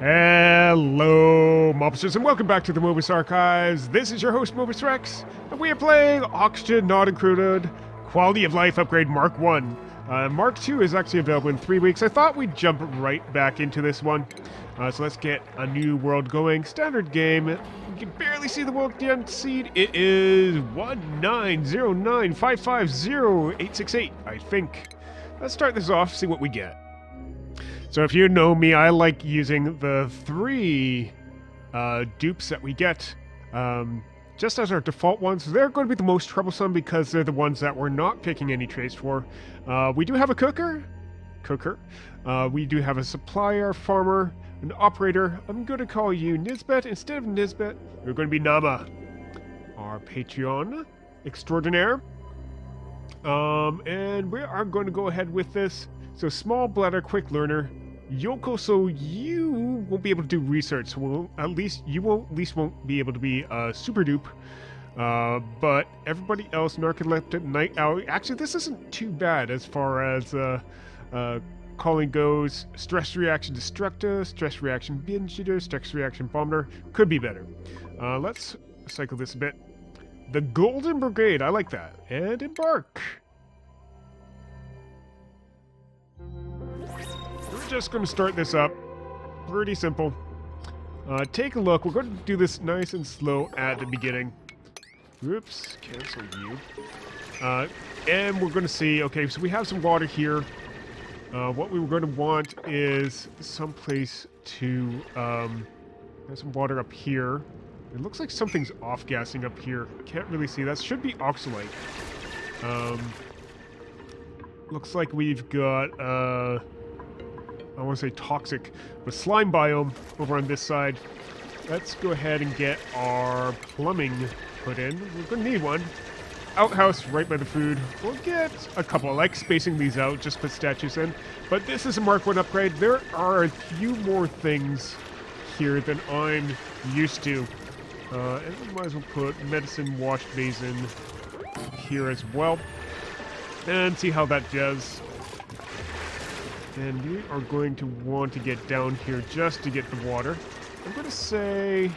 Hello, Mobsters, and welcome back to the Mobius Archives. This is your host, Mobius Rex, and we are playing Oxygen Not Included Quality of Life Upgrade Mark 1. Mark 2 is actually available in 3 weeks. I thought we'd jump right back into this one. So let's get a new world going. Standard game. You can barely see the world seed. It is 1909550868, I think. Let's start this off, see what we get. So if you know me, I like using the 3 dupes that we get just as our default ones. They're going to be the most troublesome because they're the ones that we're not picking any traits for. We do have a cooker. We do have a supplier, farmer, an operator. I'm going to call you Nisbet. Instead of Nisbet, you're going to be Nama, our Patreon extraordinaire. And we are going to go ahead with this. So small bladder, quick learner. Yoko, so you won't be able to do research. So at least won't be able to be a super dupe. But everybody else, narcoleptic, night owl. Actually, this isn't too bad as far as calling goes. Stress reaction destructor, stress reaction binge eater, stress reaction bomber. Could be better. Let's cycle this a bit. The Golden Brigade, I like that. And embark. We're just going to start this up. Pretty simple. Take a look. We're going to do this nice and slow at the beginning. Oops, cancel you. And we're going to see, okay, so we have some water here. What we were going to want is some place to have some water up here. It looks like something's off-gassing up here. Can't really see. That should be oxalite. Looks like we've got, I want to say toxic, but slime biome over on this side. Let's go ahead and get our plumbing put in. We're going to need one. Outhouse right by the food. We'll get a couple. I like spacing these out, just put statues in. But this is a Mark 1 upgrade. There are a few more things here than I'm used to. And we might as well put medicine wash basin here as well. And see how that does. And we are going to want to get down here just to get the water. I'm going to say,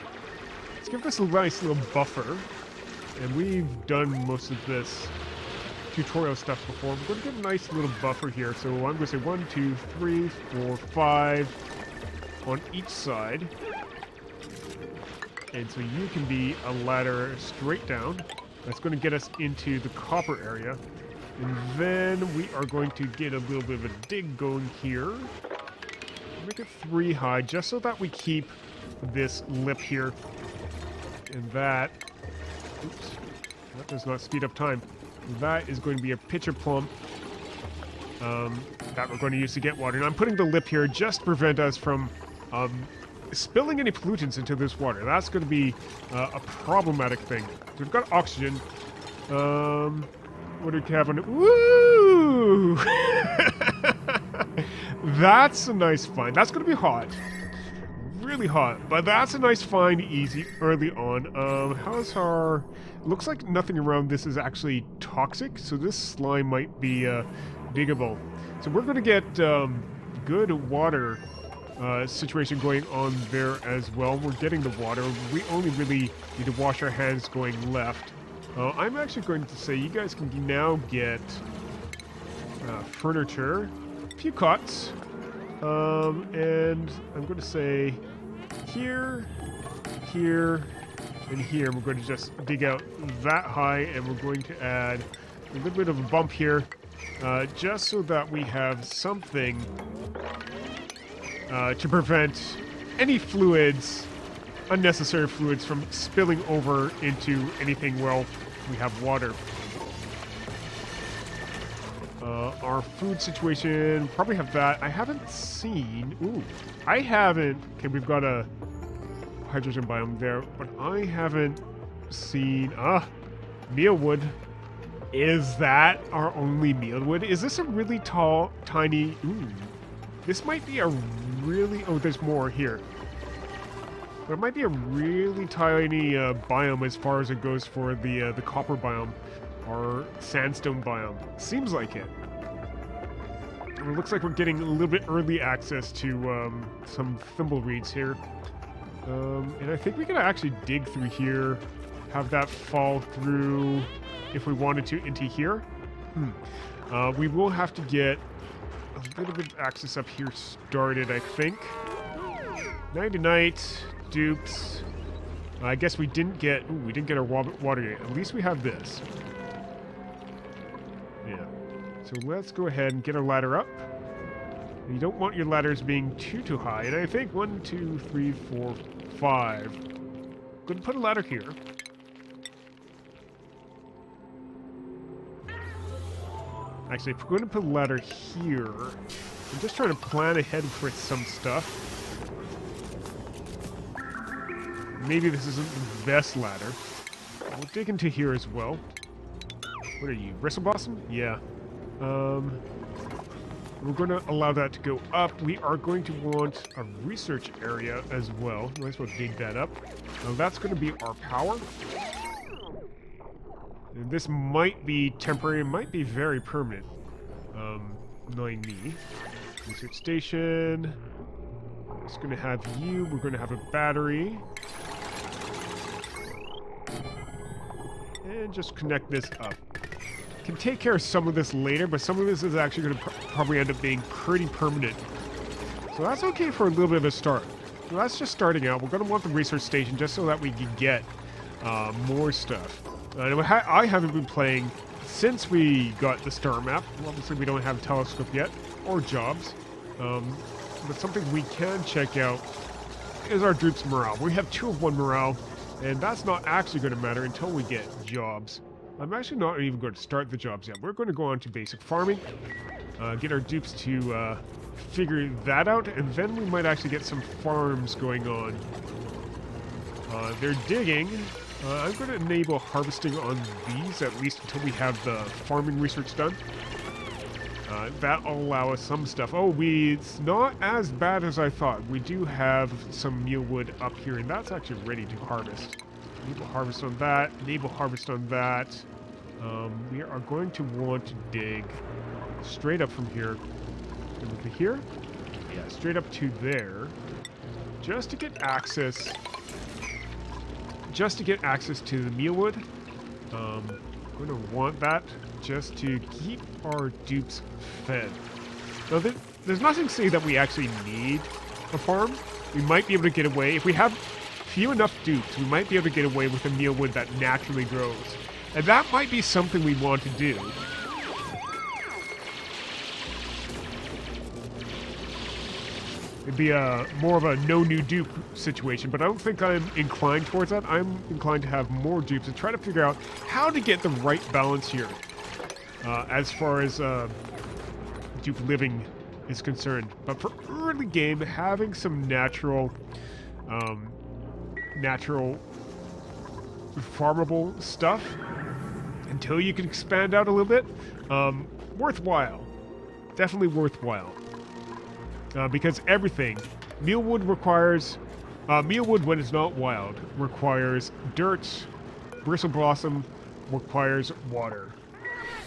let's give this a nice little buffer. And we've done most of this tutorial stuff before. We're going to get a nice little buffer here. So I'm going to say 1, 2, 3, 4, 5 on each side. And so you can be a ladder straight down. That's going to get us into the copper area. And then we are going to get a little bit of a dig going here. Make it 3 high, just so that we keep this lip here. And that... Oops. That does not speed up time. That is going to be a pitcher plump that we're going to use to get water. And I'm putting the lip here just to prevent us from spilling any pollutants into this water. That's going to be a problematic thing. So we've got oxygen. What do we have on it? Woo! That's a nice find. That's going to be hot. Really hot. But that's a nice find, easy, early on. How's our... Looks like nothing around this is actually toxic, so this slime might be diggable. So we're going to get good water situation going on there as well. We're getting the water. We only really need to wash our hands going left. I'm actually going to say you guys can now get furniture, a few cots, and I'm going to say here, here, and here. We're going to just dig out that high, and we're going to add a little bit of a bump here, just so that we have something to prevent any fluids, unnecessary fluids, from spilling over into anything while we have water. Our food situation, probably have that. I haven't seen... Ooh, I haven't... Okay, we've got a hydrogen biome there, but I haven't seen... mealwood. Is that our only mealwood? Is this a really tall, tiny... Ooh, this might be a really... Oh, there's more here. But it might be a really tiny biome as far as it goes for the copper biome or sandstone biome. Seems like it. it looks like we're getting a little bit early access to some thimble reeds here. And I think we can actually dig through here, have that fall through, if we wanted to, into here. We will have to get a little bit of access up here started, I think. Night-to-night, dupes. I guess we didn't get... Ooh, we didn't get our water yet. At least we have this. Yeah. So let's go ahead and get our ladder up. You don't want your ladders being too high. And I think 1, 2, 3, 4, 5. Going to put a ladder here. Actually, if we're going to put a ladder here, I'm just trying to plan ahead for some stuff. Maybe this isn't the best ladder. We'll dig into here as well. What are you, Bristle Blossom? Yeah. We're going to allow that to go up. We are going to want a research area as well. Might as well dig that up. Now that's going to be our power. And this might be temporary. It might be very permanent. Knowing me. Research station. It's going to have you. We're going to have a battery. And just connect this up. Can take care of some of this later, but some of this is actually going to probably end up being pretty permanent. So that's okay for a little bit of a start. So that's just starting out. We're going to want the research station just so that we can get more stuff. I haven't been playing since we got the star map. Obviously, we don't have a telescope yet, or jobs. But something we can check out is our Droop's morale. We have 2 of 1 morale, and that's not actually going to matter until we get jobs. I'm actually not even going to start the jobs yet. We're going to go on to basic farming, get our dupes to figure that out, and then we might actually get some farms going on. They're digging. I'm going to enable harvesting on these, at least until we have the farming research done. That'll allow us some stuff. Oh, it's not as bad as I thought. We do have some mealwood up here, and that's actually ready to harvest. Enable harvest on that. Enable harvest on that. We are going to want to dig straight up from here. Over to here? Yeah, straight up to there. Just to get access. Just to get access to the mealwood. I'm going to want that just to keep our dupes fed. Now, there's nothing to say that we actually need a farm. We might be able to get away. If we have few enough dupes, we might be able to get away with a mealwood that naturally grows. And that might be something we want to do. It'd be more of a no new dupe situation, but I don't think I'm inclined towards that. I'm inclined to have more dupes and try to figure out how to get the right balance here. As far as dupe living is concerned. But for early game, having some natural farmable stuff until you can expand out a little bit, worthwhile. Definitely worthwhile. Because everything, mealwood requires, mealwood when it's not wild requires dirt, bristle blossom requires water.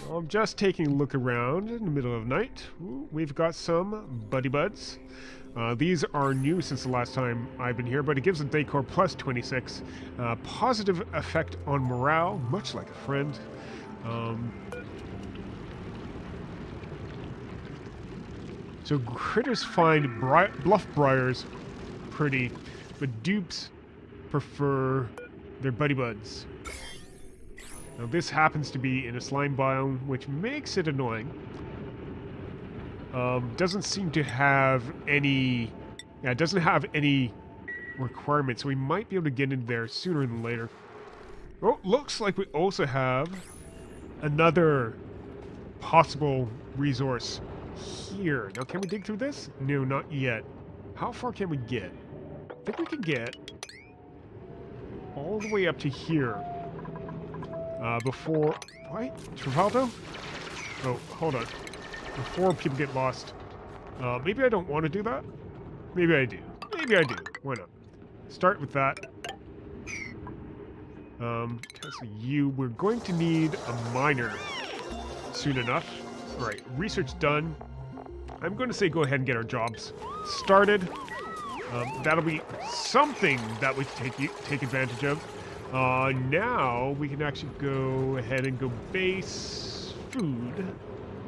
I'm just taking a look around in the middle of the night. Ooh, we've got some buddy buds. These are new since the last time I've been here, but it gives a decor plus 26. Positive effect on morale, much like a friend. So critters find bluff briars pretty, but dupes prefer their buddy buds. Now this happens to be in a slime biome, which makes it annoying. Doesn't seem to have any... Yeah, it doesn't have any requirements, so we might be able to get in there sooner than later. Oh, looks like we also have another possible resource here. Now, can we dig through this? No, not yet. How far can we get? I think we can get all the way up to here. Before... Wait, Travaldo? Oh, hold on. Before people get lost. Maybe I don't want to do that. Maybe I do. Maybe I do. Why not? Start with that. We're going to need a miner soon enough. Alright, research done. I'm going to say go ahead and get our jobs started. That'll be something that we can take advantage of. Now we can actually go ahead and go base food.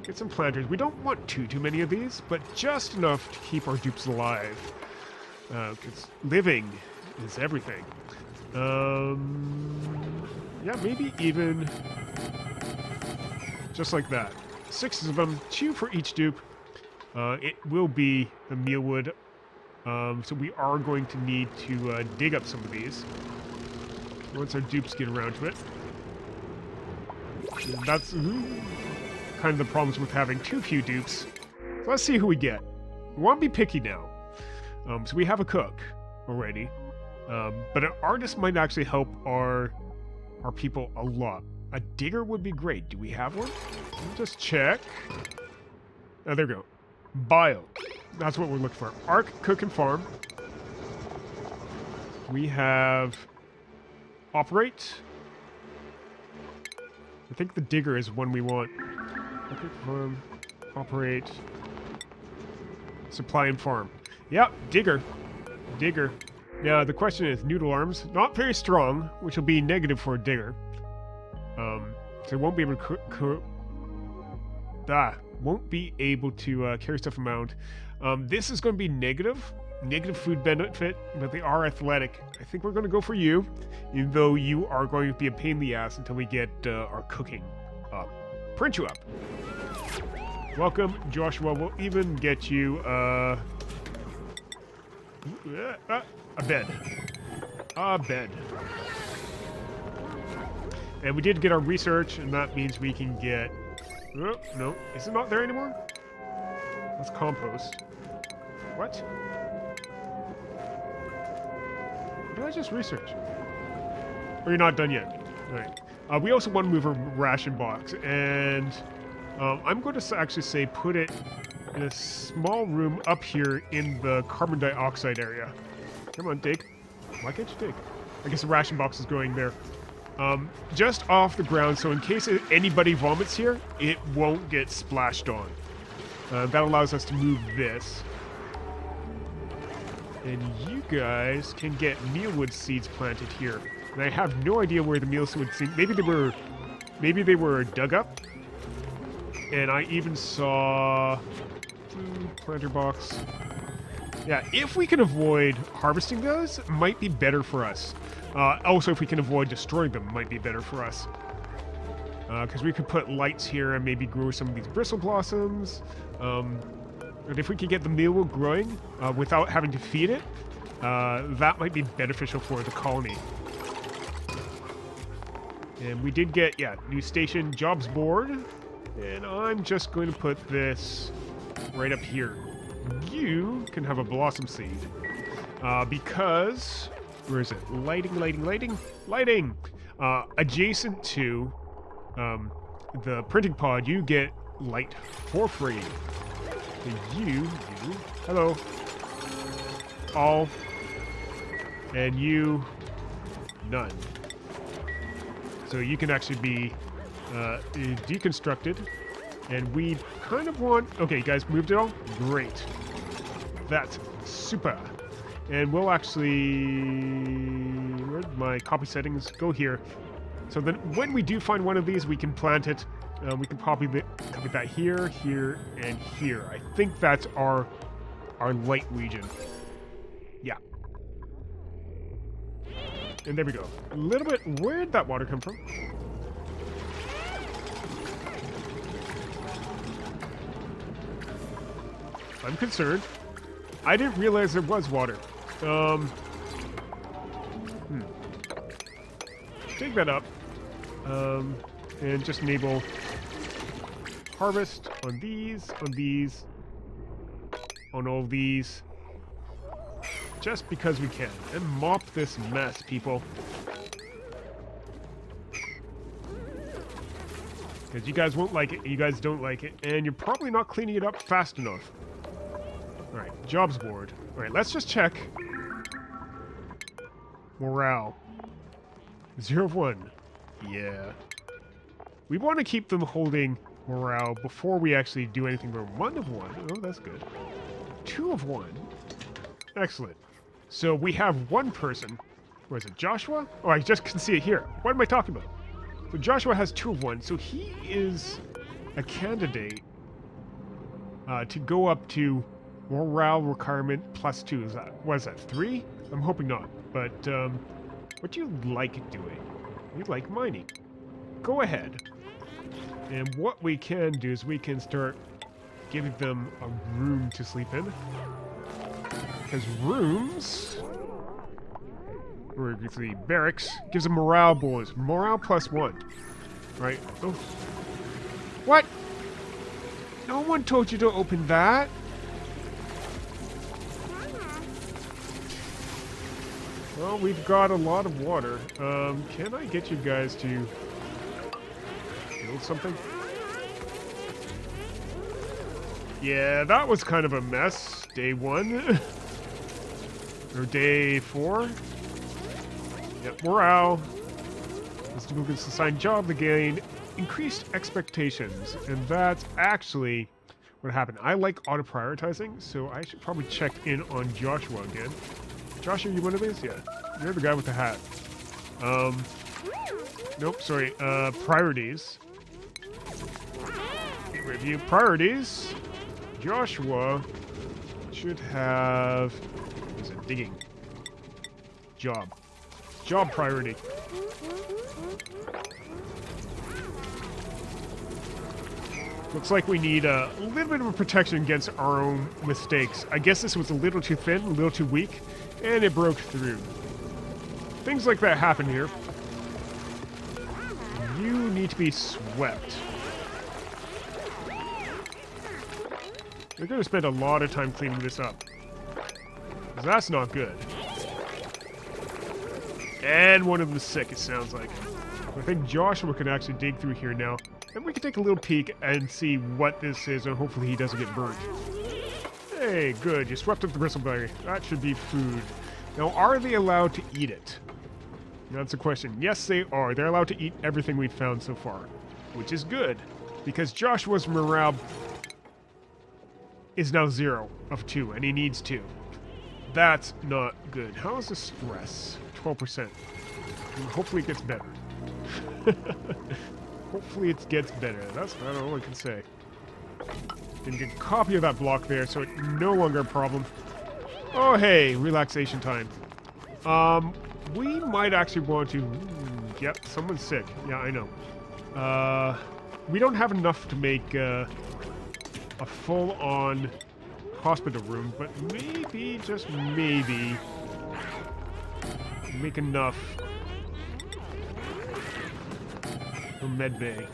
Get some planters. We don't want too many of these, but just enough to keep our dupes alive. Because living is everything. Yeah, maybe even just like that. 6 of them, 2 for each dupe. It will be the mealwood. So we are going to need to dig up some of these once our dupes get around to it. And that's kind of the problems with having too few dupes. So let's see who we get. We want to be picky now. So we have a cook already. But an artist might actually help our people a lot. A digger would be great. Do we have one? Let me just check. Oh, there we go. Bio. That's what we're looking for. Arc, cook, and farm. We have operate. I think the digger is one we want. Okay, farm, operate, supply and farm. Yep, digger. Digger. Now, the question is, noodle arms, not very strong, which will be negative for a digger. So it won't be able to won't be able to carry stuff around. This is going to be negative food benefit, but they are athletic. I think we're going to go for you, even though you are going to be a pain in the ass until we get our cooking up. Print you up. Welcome, Joshua. We'll even get you a bed. A bed. And we did get our research, and that means we can get... Oh, no. Is it not there anymore? That's compost. What? Did I just research? Or you're not done yet? Alright. We also want to move a ration box, and I'm going to actually say put it in a small room up here in the carbon dioxide area. Come on, dig. Why can't you dig? I guess the ration box is going there. Just off the ground, so in case anybody vomits here, it won't get splashed on. That allows us to move this. And you guys can get mealwood seeds planted here. And I have no idea where the mealwood seeds... Maybe they were dug up. And I even saw... planter box. Yeah, if we can avoid harvesting those, it might be better for us. Also, if we can avoid destroying them, it might be better for us. Because we could put lights here and maybe grow some of these bristle blossoms. And if we can get the mealwood growing without having to feed it, that might be beneficial for the colony. And we did get, new station jobs board. And I'm just going to put this right up here. You can have a blossom seed. Because... Where is it? Lighting. Adjacent to the printing pod, you get light for free. You, hello. All. And you, none. So you can actually be deconstructed. And we kind of want... Okay, you guys moved it all? Great. That's super. And we'll actually... Where'd my copy settings? Go here. So then when we do find one of these, we can plant it. We can copy that here, here, and here. I think that's our light region. Yeah. And there we go. A little bit... Where'd that water come from? I'm concerned. I didn't realize there was water. Take that up. And just enable harvest on these, on all these. Just because we can. And mop this mess, people. Because you guys won't like it, you guys don't like it, and you're probably not cleaning it up fast enough. Alright, jobs board. Alright, let's just check. Morale. 0 of 1. Yeah. We want to keep them holding morale before we actually do anything. We're 1 of 1. Oh, that's good. 2 of 1. Excellent. So we have one person. Where is it? Joshua? Oh, I just can see it here. What am I talking about? So Joshua has 2 of 1. So he is a candidate to go up to morale requirement +2. Is that, what is that, 3? I'm hoping not. But what do you like doing? You like mining. Go ahead. And what we can do is we can start giving them a room to sleep in. Because rooms, or the barracks, gives them morale bonus. Morale +1. Right? Oh. What? No one told you to open that. Well, we've got a lot of water. Can I get you guys to build something? Yeah, that was kind of a mess. Day 1. Or day 4. Yep, morale. This dude gets assigned job to gain increased expectations. And that's actually what happened. I like auto-prioritizing, so I should probably check in on Joshua again. Josh, are you one of these? Yeah. You're the guy with the hat. Nope, sorry. Priorities. Review priorities. Joshua should have... What is it? Digging. Job. Job priority. Looks like we need a little bit of a protection against our own mistakes. I guess this was a little too thin, a little too weak, and it broke through. Things like that happen here. You need to be swept. We're going to spend a lot of time cleaning this up. 'Cause that's not good. And one of them's sick, it sounds like. I think Joshua can actually dig through here now. And we can take a little peek and see what this is, and hopefully he doesn't get burnt. Hey, good. You swept up the bristleberry. That should be food. Now, are they allowed to eat it? That's a question. Yes, they are. They're allowed to eat everything we've found so far. Which is good. Because Joshua's morale is now 0 of 2, and he needs 2. That's not good. How is the stress? 12%. Hopefully it gets better. Hopefully it gets better. That's about all I can say. Can get a copy of that block there, so it's no longer a problem. Oh, hey, relaxation time. We might actually want to... Yep, someone's sick. Yeah, I know. We don't have enough to make a full-on hospital room, but maybe, just maybe, make enough for med bay.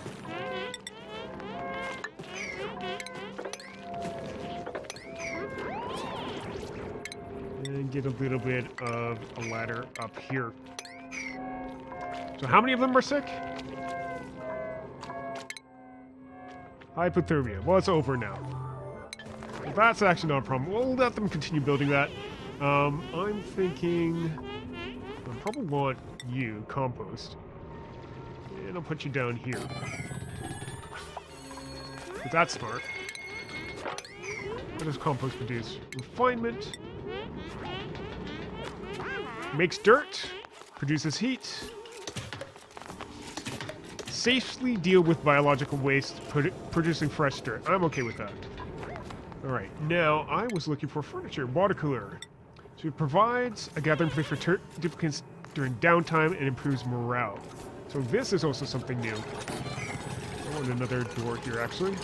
And get a little bit of a ladder up here. So how many of them are sick? Hypothermia. Well, it's over now. Well, that's actually not a problem. We'll let them continue building that. I'm thinking... I probably want you, compost. And I'll put you down here. But that's smart. What does compost produce? Refinement. Makes dirt. Produces heat. Safely deal with biological waste, producing fresh dirt. I'm okay with that. Alright, now I was looking for furniture. Water cooler. So it provides a gathering place for duplicates during downtime and improves morale. So this is also something new. I want another door here, actually.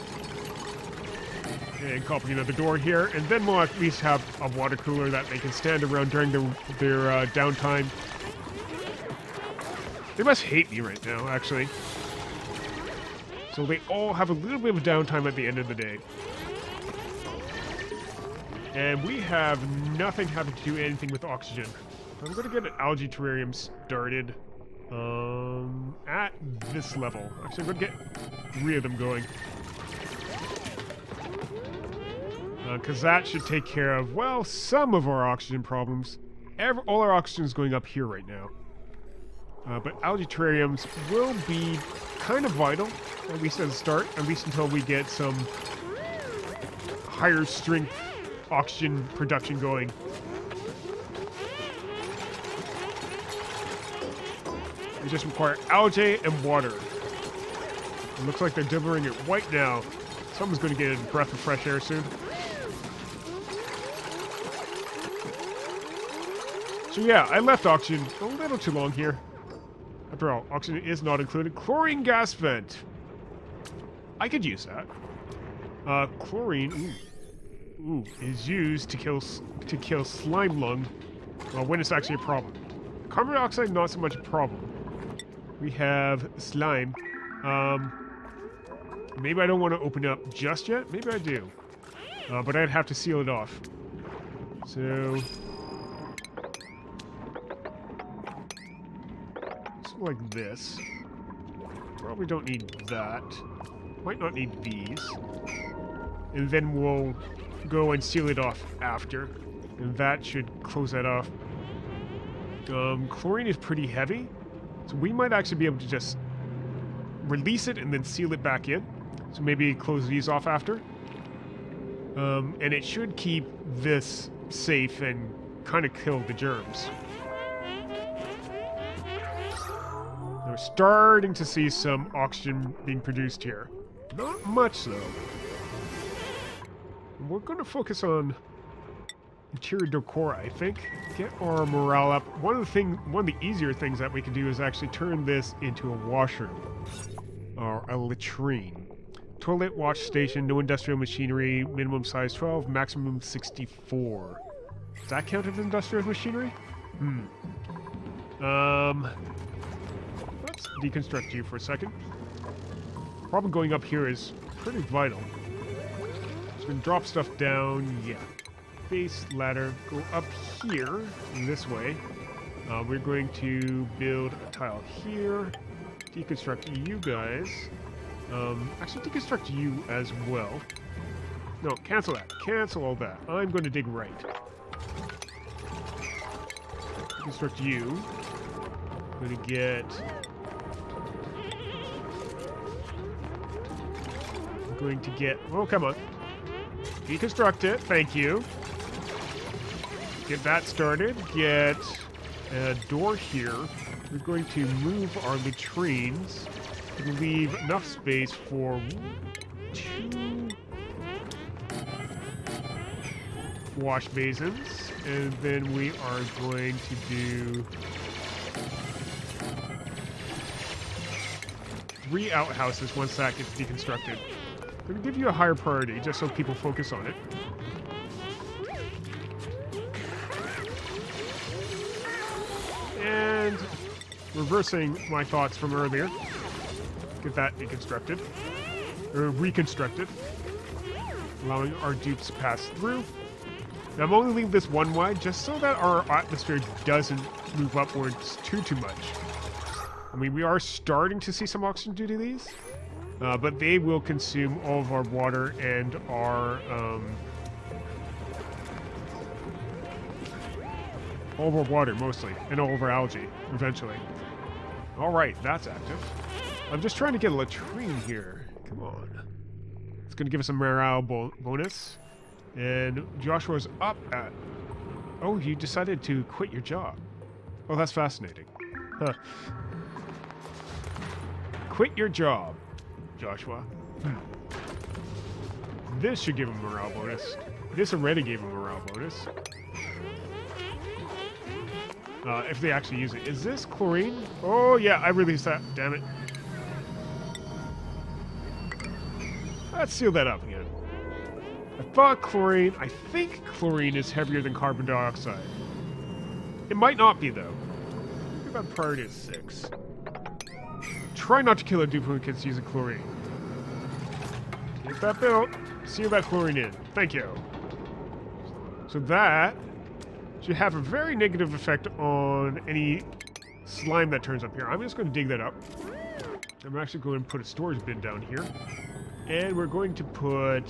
And copying another door here. And then we'll at least have a water cooler that they can stand around during their downtime. They must hate me right now, actually. So they all have a little bit of downtime at the end of the day. And we have nothing having to do anything with oxygen. I'm going to get an algae terrarium started at this level. Actually, I'm going to get 3 of them going. Because that should take care of, well, some of our oxygen problems. All our oxygen is going up here right now. But algae terrariums will be kind of vital, at least at the start, at least until we get some higher strength oxygen production going. We just require algae and water. It looks like they're delivering it right now. Someone's going to get a breath of fresh air soon. So yeah, I left oxygen a little too long here. After all, oxygen is not included. Chlorine gas vent. I could use that. Chlorine is used to kill slime lung when it's actually a problem. Carbon dioxide, not so much a problem. We have slime. Maybe I don't want to open it up just yet. Maybe I do. But I'd have to seal it off. So... something like this. Probably don't need that. Might not need these. And then we'll go and seal it off after. And that should close that off. Chlorine is pretty heavy. So we might actually be able to just release it and then seal it back in. So maybe close these off after. And it should keep this safe and kind of kill the germs. We're starting to see some oxygen being produced here. Not much, though. We're going to focus on interior decor, I think. Get our morale up. One of the easier things that we can do is actually turn this into a washroom. Or a latrine. Toilet, wash station, no industrial machinery, minimum size 12, maximum 64. Does that count as industrial machinery? Let's deconstruct you for a second. Probably going up here is pretty vital. Just gonna drop stuff down, yeah. Base ladder, go up here, this way. We're going to build a tile here. Deconstruct you guys. Actually deconstruct you as well. No, cancel that. Cancel all that. I'm going to dig right. Deconstruct you. I'm going to get... I'm going to get... Oh, come on. Deconstruct it. Thank you. Get that started. Get a door here. We're going to move our latrines to leave enough space for 2 wash basins, and then we are going to do 3 outhouses once that gets deconstructed. I'm going to give you a higher priority just so people focus on it. And reversing my thoughts from earlier. Get that deconstructed. Or reconstructed. Allowing our dupes to pass through. Now I'm only leaving this one wide just so that our atmosphere doesn't move upwards too much. I mean, we are starting to see some oxygen due to these. But they will consume all of our water and our... all of our water, mostly. And all of our algae, eventually. Alright, that's active. I'm just trying to get a latrine here. Come on. It's going to give us a morale bonus. And Joshua's up at... Oh, you decided to quit your job. Oh, that's fascinating. Huh. Quit your job, Joshua. This should give him a morale bonus. This already gave him a morale bonus. If they actually use it. Is this chlorine? Oh, yeah, I released that. Damn it. Let's seal that up again. I thought chlorine... I think chlorine is heavier than carbon dioxide. It might not be, though. I think that priority is 6. Try not to kill our duplicates using chlorine. Get that built. Seal that chlorine in. Thank you. So that should have a very negative effect on any slime that turns up here. I'm just going to dig that up. I'm actually going to put a storage bin down here. And we're going to put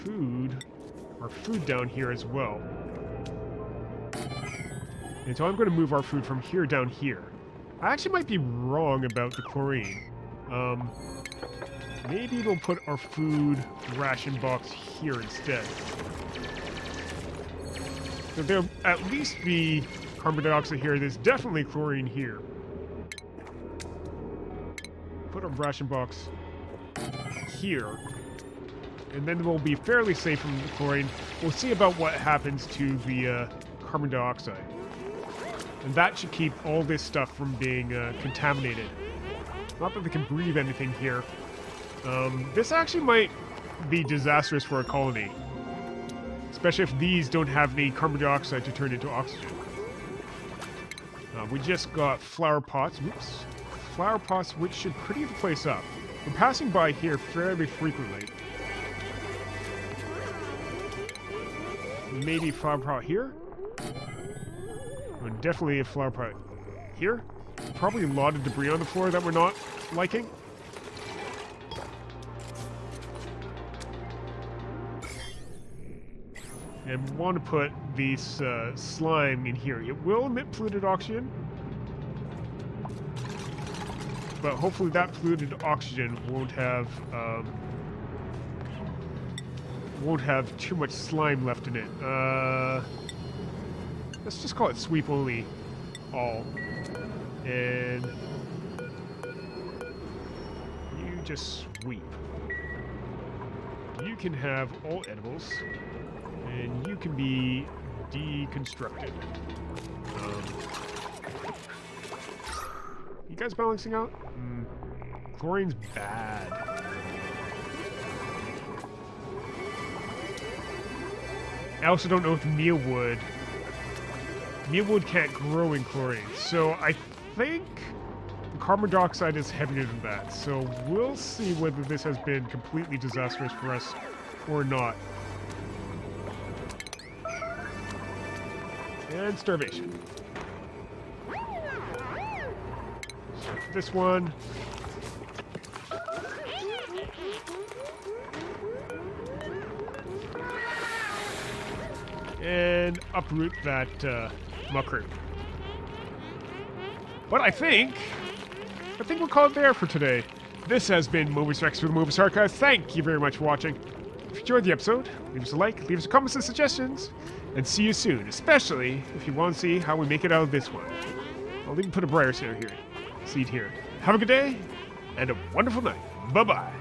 food down here as well. And so I'm going to move our food from here down here. I actually might be wrong about the chlorine. Maybe we'll put our food ration box here instead. So there'll at least be carbon dioxide here. There's definitely chlorine here. Put our ration box here. And then we'll be fairly safe from the chlorine. We'll see about what happens to the carbon dioxide. And that should keep all this stuff from being contaminated. Not that they can breathe anything here. This actually might be disastrous for a colony. Especially if these don't have any carbon dioxide to turn into oxygen. We just got flower pots. Whoops. Flower pots, which should pretty the place up. We're passing by here fairly frequently. Maybe flower pot here? Definitely a flower pot here. Probably a lot of debris on the floor that we're not liking. And we want to put this slime in here. It will emit polluted oxygen. But hopefully that polluted oxygen won't have too much slime left in it. Let's just call it sweep only all. And you just sweep. You can have all edibles. And you can be deconstructed. You guys balancing out? Chlorine's bad. I also don't know if mealwood can't grow in chlorine. So I think the carbon dioxide is heavier than that. So we'll see whether this has been completely disastrous for us or not. And starvation. So this one. And uproot that muckroot. But I think we'll call it there for today. This has been Mobius Rex for the Mobius Archive. Thank you very much for watching. If you enjoyed the episode, leave us a like, leave us comments and suggestions, and see you soon, especially if you want to see how we make it out of this one. I'll even put a brighter seed here. Have a good day, and a wonderful night. Bye-bye.